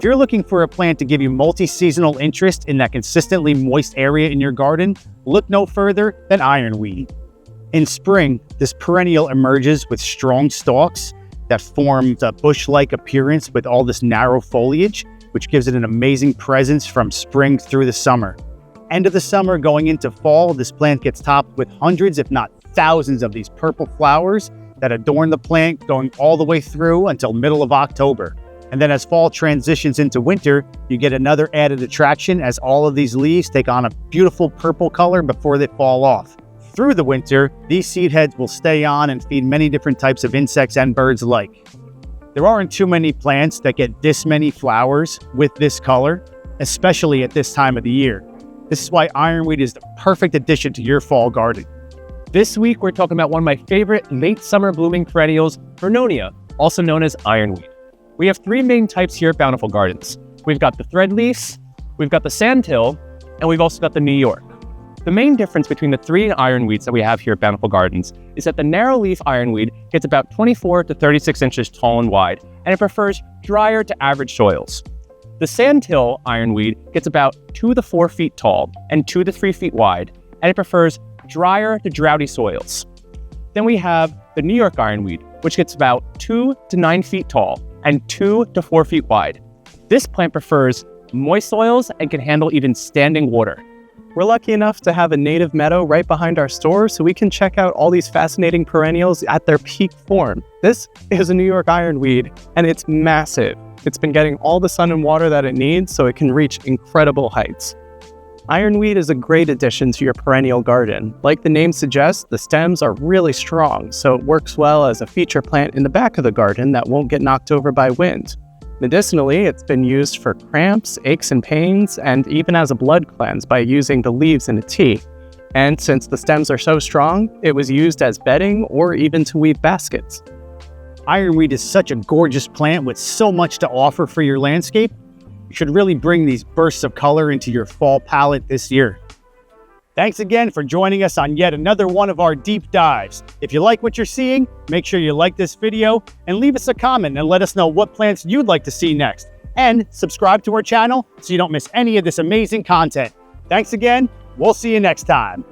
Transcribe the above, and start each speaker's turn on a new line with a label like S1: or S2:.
S1: you're looking for a plant to give you multi-seasonal interest in that consistently moist area in your garden, look no further than ironweed. In spring, this perennial emerges with strong stalks that form a bush-like appearance with all this narrow foliage, which gives it an amazing presence from spring through the summer. End of the summer going into fall, this plant gets topped with hundreds, if not thousands, of these purple flowers that adorn the plant going all the way through until middle of October. And then as fall transitions into winter, you get another added attraction as all of these leaves take on a beautiful purple color before they fall off. Through the winter, these seed heads will stay on and feed many different types of insects and birds alike. There aren't too many plants that get this many flowers with this color, especially at this time of the year. This is why ironweed is the perfect addition to your fall garden.
S2: This week, we're talking about one of my favorite late summer blooming perennials, Perennial, also known as ironweed. We have three main types here at Bountiful Gardens. We've got the threadleaf, we've got the sandhill, and we've also got the New York. The main difference between the three ironweeds that we have here at Bountiful Gardens is that the narrow-leaf ironweed gets about 24 to 36 inches tall and wide, and it prefers drier to average soils. The sandhill ironweed gets about 2 to 4 feet tall and 2 to 3 feet wide, and it prefers drier to droughty soils. Then we have the New York ironweed, which gets about 2 to 9 feet tall and 2 to 4 feet wide. This plant prefers moist soils and can handle even standing water.
S3: We're lucky enough to have a native meadow right behind our store, so we can check out all these fascinating perennials at their peak form. This is a New York ironweed, and it's massive. It's been getting all the sun and water that it needs, so it can reach incredible heights. Ironweed is a great addition to your perennial garden. Like the name suggests, the stems are really strong, so it works well as a feature plant in the back of the garden that won't get knocked over by wind. Medicinally, it's been used for cramps, aches and pains, and even as a blood cleanse by using the leaves in a tea. And since the stems are so strong, it was used as bedding or even to weave baskets.
S1: Ironweed is such a gorgeous plant with so much to offer for your landscape. You should really bring these bursts of color into your fall palette this year. Thanks again for joining us on yet another one of our deep dives. If you like what you're seeing, make sure you like this video and leave us a comment and let us know what plants you'd like to see next. And subscribe to our channel so you don't miss any of this amazing content. Thanks again. We'll see you next time.